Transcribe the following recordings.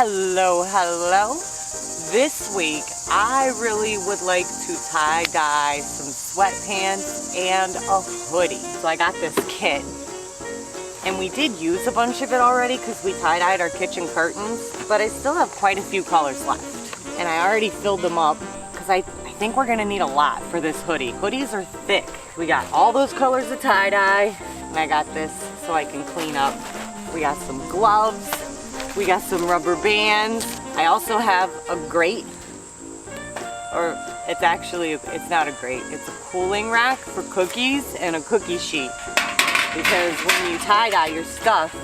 Hello, hello. This week, I really would like to tie-dye some sweatpants and a hoodie. So I got this kit. And we did use a bunch of it already because we tie-dyed our kitchen curtains, but I still have quite a few colors left. And I already filled them up because I think we're gonna need a lot for this hoodie. Hoodies are thick. We got all those colors of tie-dye, and I got this so I can clean up. We got some gloves. We got some rubber bands. I also have a grate, or it's not a grate, it's a cooling rack for cookies and a cookie sheet. Because when you tie-dye your stuff,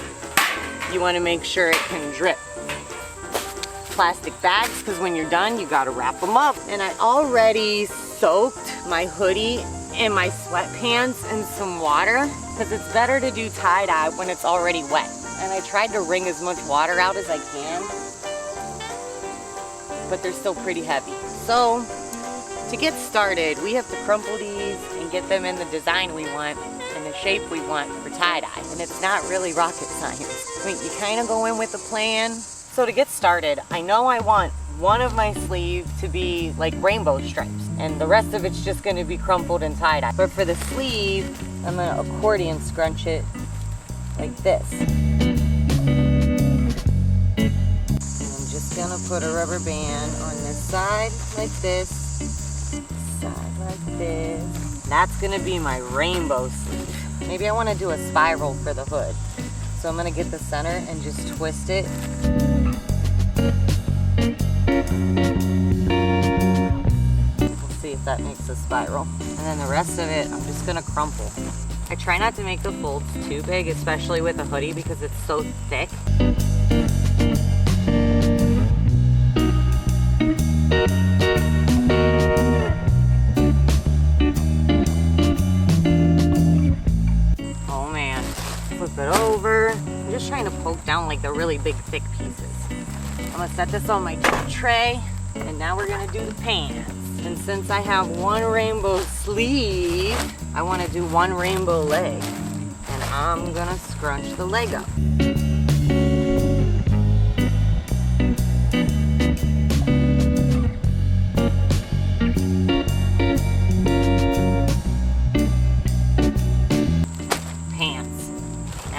you want to make sure it can drip. Plastic bags, because when you're done, you gotta wrap them up. And I already soaked my hoodie and my sweatpants in some water, because it's better to do tie-dye when it's already wet. And I tried to wring as much water out as I can, but they're still pretty heavy. So, to get started, we have to crumple these and get them in the design we want and the shape we want for tie-dye. And it's not really rocket science. I mean, you kind of go in with a plan. So to get started, I know I want one of my sleeves to be like rainbow stripes, and the rest of it's just going to be crumpled and tie-dye. But for the sleeve, I'm going to accordion scrunch it like this. Gonna put a rubber band on this side like this, side like this. That's gonna be my rainbow sleeve. Maybe I want to do a spiral for the hood. So I'm gonna get the center and just twist it. We'll see if that makes a spiral. And then the rest of it, I'm just gonna crumple. I try not to make the folds too big, especially with a hoodie because it's so thick. Flip it over. I'm just trying to poke down like the really big thick pieces. I'm gonna set this on my tray, and now we're gonna do the pants. And since I have one rainbow sleeve, I want to do one rainbow leg, and I'm gonna scrunch the leg up.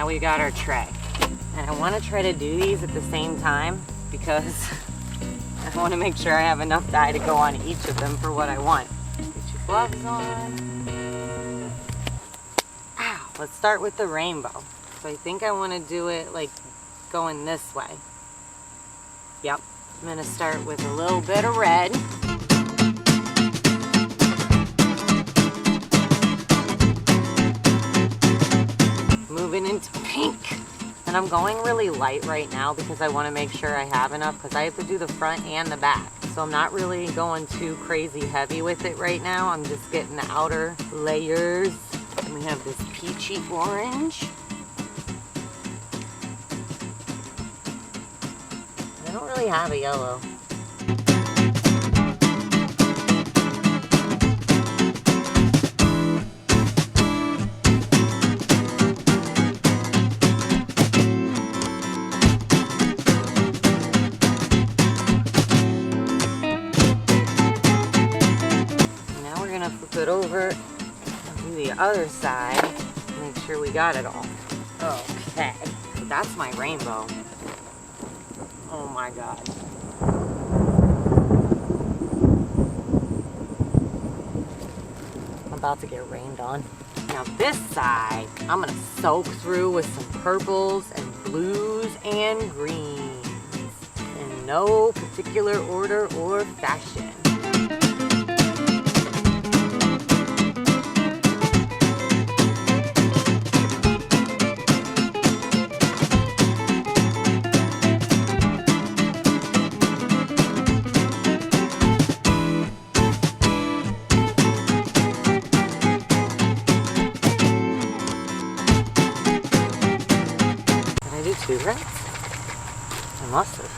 We got our tray, and I want to try to do these at the same time because I want to make sure I have enough dye to go on each of them for what I want. Get your gloves on. Ow. Let's start with the rainbow. So I think I want to do it like going this way. Yep. I'm going to start with a little bit of red. Into pink, and I'm going really light right now because I want to make sure I have enough, because I have to do the front and the back, so I'm not really going too crazy heavy with it right now. I'm just getting the outer layers. And we have this peachy orange. I don't really have a yellow. Flip it over and do the other side. Make sure we got it all. Okay, so that's my rainbow. Oh my god. I'm about to get rained on. Now this side, I'm gonna soak through with some purples and blues and greens in no particular order or fashion. Two reds? I must have.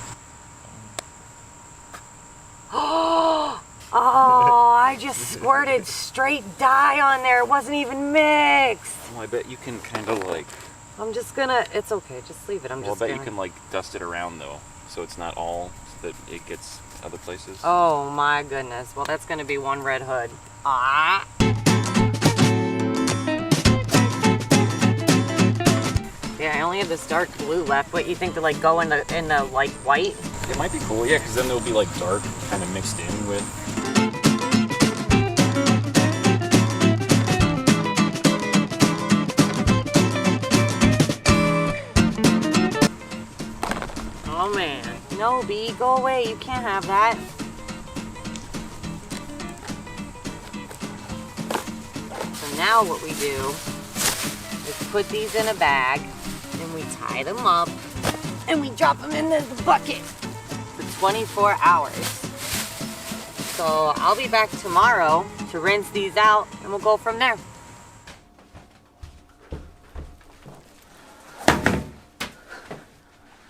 Oh, I just squirted straight dye on there. It wasn't even mixed. Well, I bet you can kind of like... I'm just gonna, it's okay, just leave it. I'm just I bet you can like dust it around though, so it's not all, so that it gets other places. Oh my goodness. Well, that's gonna be one red hood. Ah. Yeah, I only have this dark blue left. What, you think to like go in the like white? It might be cool, yeah, because then there'll be like dark kind of mixed in with. Oh man. No, B, go away. You can't have that. So now what we do is put these in a bag and we tie them up and we drop them in the bucket for 24 hours. So I'll be back tomorrow to rinse these out and we'll go from there.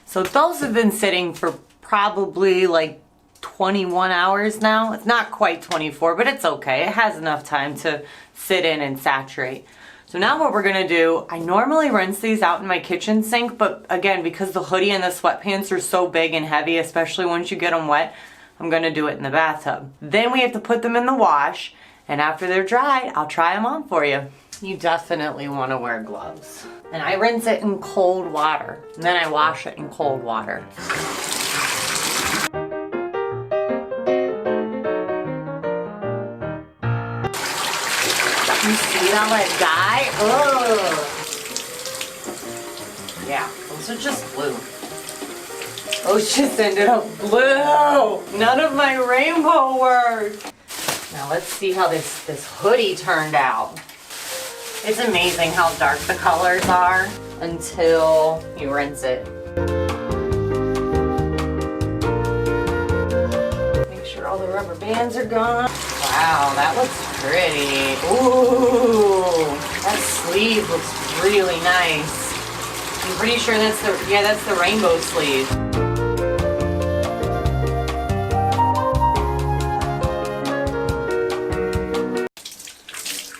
So those have been sitting for probably like 21 hours now. It's not quite 24, but it's okay. It has enough time to sit in and saturate. So now what we're gonna do, I normally rinse these out in my kitchen sink, but again, because the hoodie and the sweatpants are so big and heavy, especially once you get them wet, I'm gonna do it in the bathtub. Then we have to put them in the wash, and after they're dried, I'll try them on for you. You definitely wanna wear gloves. And I rinse it in cold water, and then I wash it in cold water. You see all that dye? Ugh. Yeah, those are just blue. Those just ended up blue. None of my rainbow worked. Now let's see how this hoodie turned out. It's amazing how dark the colors are until you rinse it. Make sure all the rubber bands are gone. Wow, that looks pretty. Ooh, that sleeve looks really nice. I'm pretty sure that's the rainbow sleeve.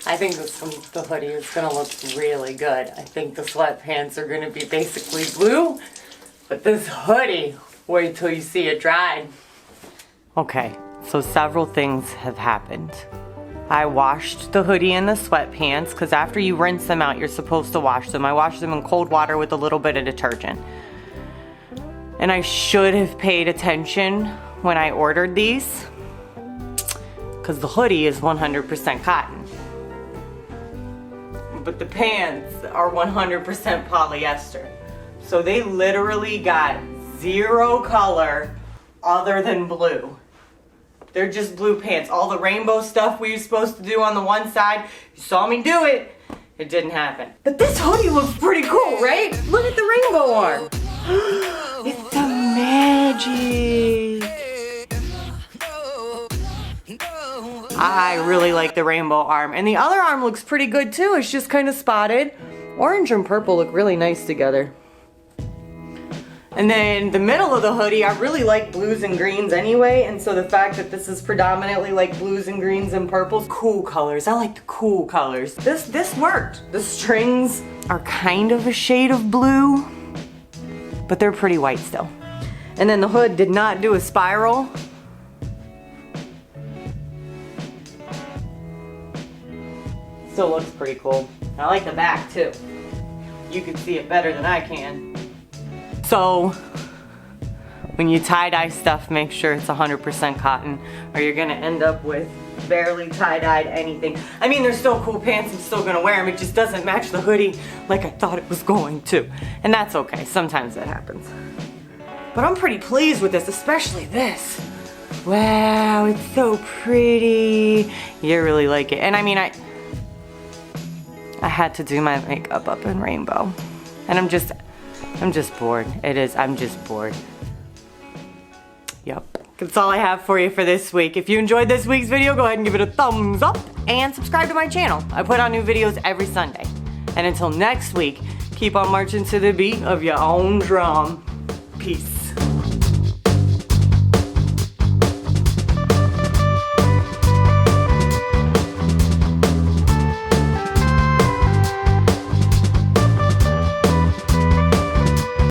I think the hoodie is gonna look really good. I think the sweatpants are gonna be basically blue, but this hoodie, wait till you see it dried. Okay, so several things have happened. I washed the hoodie and the sweatpants, because after you rinse them out, you're supposed to wash them. I washed them in cold water with a little bit of detergent. And I should have paid attention when I ordered these, because the hoodie is 100% cotton. But the pants are 100% polyester. So they literally got zero color other than blue. They're just blue pants. All the rainbow stuff we were supposed to do on the one side, you saw me do it, it didn't happen. But this hoodie looks pretty cool, right? Look at the rainbow arm. It's the magic. I really like the rainbow arm. And the other arm looks pretty good too. It's just kind of spotted. Orange and purple look really nice together. And then the middle of the hoodie, I really like blues and greens anyway. And so the fact that this is predominantly like blues and greens and purples, cool colors. I like the cool colors. This worked. The strings are kind of a shade of blue, but they're pretty white still. And then the hood did not do a spiral. Still looks pretty cool. I like the back too. You can see it better than I can. So when you tie-dye stuff, make sure it's 100% cotton, or you're gonna end up with barely tie-dyed anything. I mean, they're still cool pants, I'm still gonna wear them, it just doesn't match the hoodie like I thought it was going to. And that's okay, sometimes that happens. But I'm pretty pleased with this, especially this. Wow, it's so pretty. You really like it. And I mean, I had to do my makeup up in rainbow. And I'm just bored. I'm just bored. Yep. That's all I have for you for this week. If you enjoyed this week's video, go ahead and give it a thumbs up and subscribe to my channel. I put out new videos every Sunday. And until next week, keep on marching to the beat of your own drum. Peace.